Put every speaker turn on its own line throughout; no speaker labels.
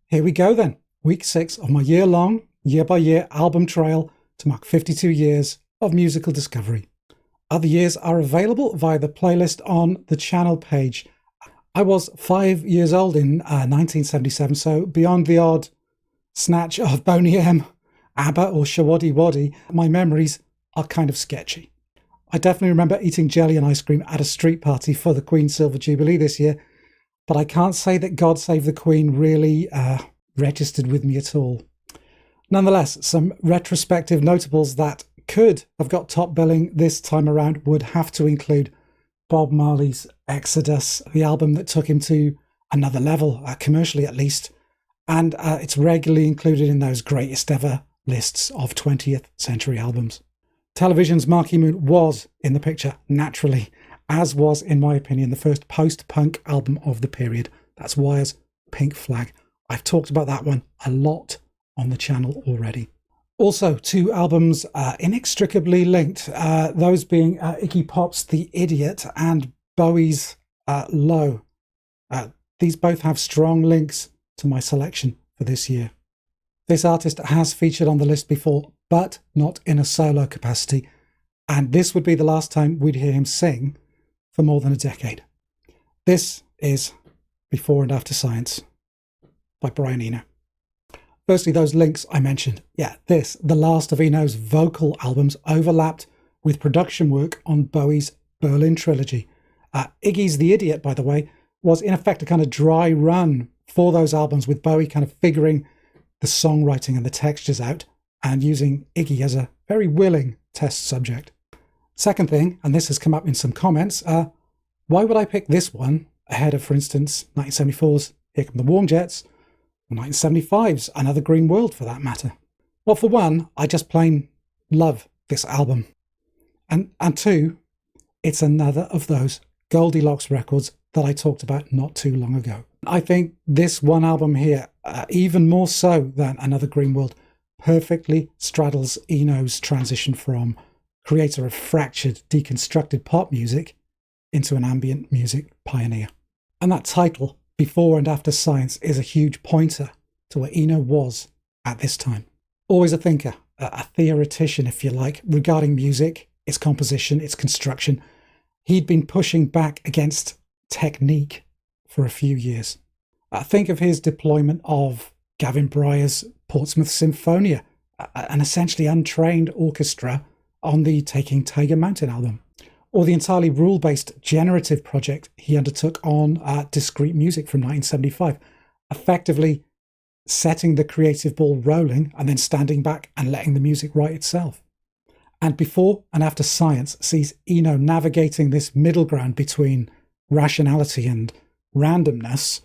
Here we go then, week 6 of my year-long, year-by-year album trail to mark 52 years of musical discovery. Other years are available via the playlist on the channel page. I was 5 years old in 1977, so beyond the odd snatch of Boney M, ABBA or Shawaddy Waddy, my memories are kind of sketchy. I definitely remember eating jelly and ice cream at a street party for the Queen's Silver Jubilee this year, but I can't say that God Save the Queen really registered with me at all. Nonetheless, some retrospective notables that could have got top billing this time around would have to include Bob Marley's Exodus, the album that took him to another level, commercially at least, and it's regularly included in those greatest ever lists of 20th century albums. Television's Marquee Moon was in the picture, naturally, as was, in my opinion, the first post-punk album of the period. That's Wire's Pink Flag. I've talked about that one a lot on the channel already. Also, two albums inextricably linked, those being Iggy Pop's The Idiot and Bowie's Low. These both have strong links to my selection for this year. This artist has featured on the list before, but not in a solo capacity, and this would be the last time we'd hear him sing for more than a decade. This is Before and After Science by Brian Eno. Firstly, those links I mentioned. Yeah, the last of Eno's vocal albums, overlapped with production work on Bowie's Berlin trilogy. Iggy's The Idiot, by the way, was in effect a kind of dry run for those albums, with Bowie kind of figuring the songwriting and the textures out and using Iggy as a very willing test subject. Second thing, and this has come up in some comments, why would I pick this one ahead of, for instance, 1974's Here Come the Warm Jets, or 1975's Another Green World, for that matter? Well, for one, I just plain love this album. And two, it's another of those Goldilocks records that I talked about not too long ago. I think this one album here, even more so than Another Green World, perfectly straddles Eno's transition from creator of fractured, deconstructed pop music into an ambient music pioneer. And that title, Before and After Science, is a huge pointer to where Eno was at this time. Always a thinker, a theoretician, if you like, regarding music, its composition, its construction. He'd been pushing back against technique for a few years. Think of his deployment of Gavin Bryar's Portsmouth Symphonia, an essentially untrained orchestra on the Taking Tiger Mountain album, or the entirely rule-based generative project he undertook on Discrete Music from 1975, effectively setting the creative ball rolling and then standing back and letting the music write itself. And Before and After Science sees Eno navigating this middle ground between rationality and randomness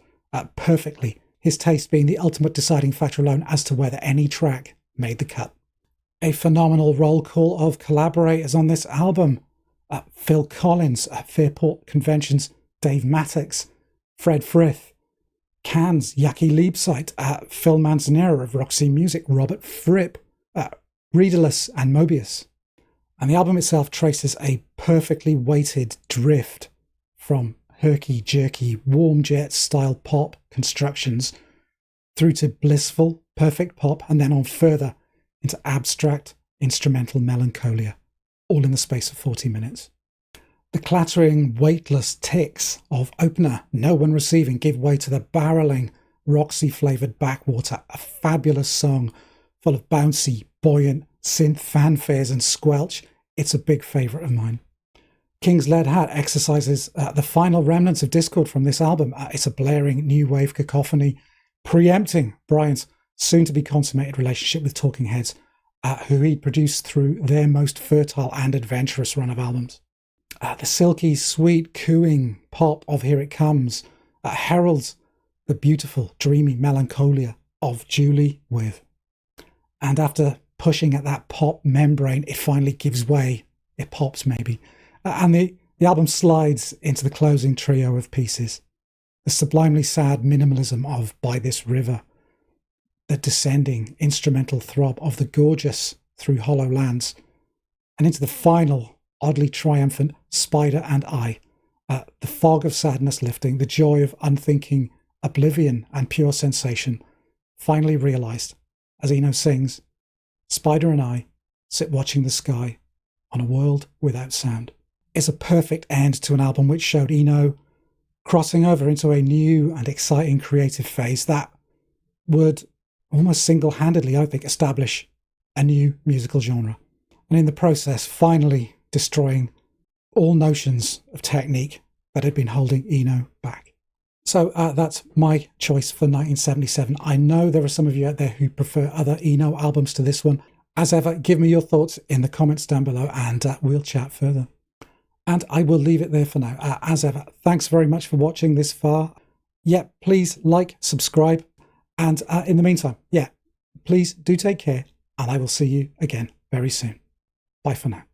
perfectly, his taste being the ultimate deciding factor alone as to whether any track made the cut. A phenomenal roll call of collaborators on this album. Phil Collins, Fairport Convention's Dave Mattox, Fred Frith, Cannes' Yaki Liebsite, Phil Manzanera of Roxy Music, Robert Fripp, Readerless and Mobius. And the album itself traces a perfectly weighted drift from herky-jerky, warm jet-style pop constructions through to blissful, perfect pop, and then on further into abstract, instrumental melancholia, all in the space of 40 minutes. The clattering, weightless ticks of opener, No One Receiving, give way to the barreling, Roxy-flavoured Backwater, a fabulous song full of bouncy, buoyant synth fanfares and squelch. It's a big favourite of mine. King's Lead Hat exercises the final remnants of discord from this album. It's a blaring new wave cacophony, preempting Brian's soon-to-be consummated relationship with Talking Heads, who he'd produced through their most fertile and adventurous run of albums. The silky, sweet, cooing pop of Here It Comes heralds the beautiful, dreamy melancholia of Julie with. And after pushing at that pop membrane, it finally gives way. It pops, maybe. And the album slides into the closing trio of pieces. The sublimely sad minimalism of By This River, the descending instrumental throb of The Gorgeous through Hollow Lands, and into the final, oddly triumphant Spider and I, the fog of sadness lifting, the joy of unthinking oblivion and pure sensation, finally realised, as Eno sings, "Spider and I sit watching the sky on a world without sound." It's a perfect end to an album which showed Eno crossing over into a new and exciting creative phase that would almost single-handedly, I think, establish a new musical genre, and in the process finally destroying all notions of technique that had been holding Eno back. So that's my choice for 1977. I know there are some of you out there who prefer other Eno albums to this one. As ever, give me your thoughts in the comments down below, and we'll chat further. And I will leave it there for now. As ever, thanks very much for watching this far. Yeah, please like, subscribe, and in the meantime, yeah, please do take care, and I will see you again very soon. Bye for now.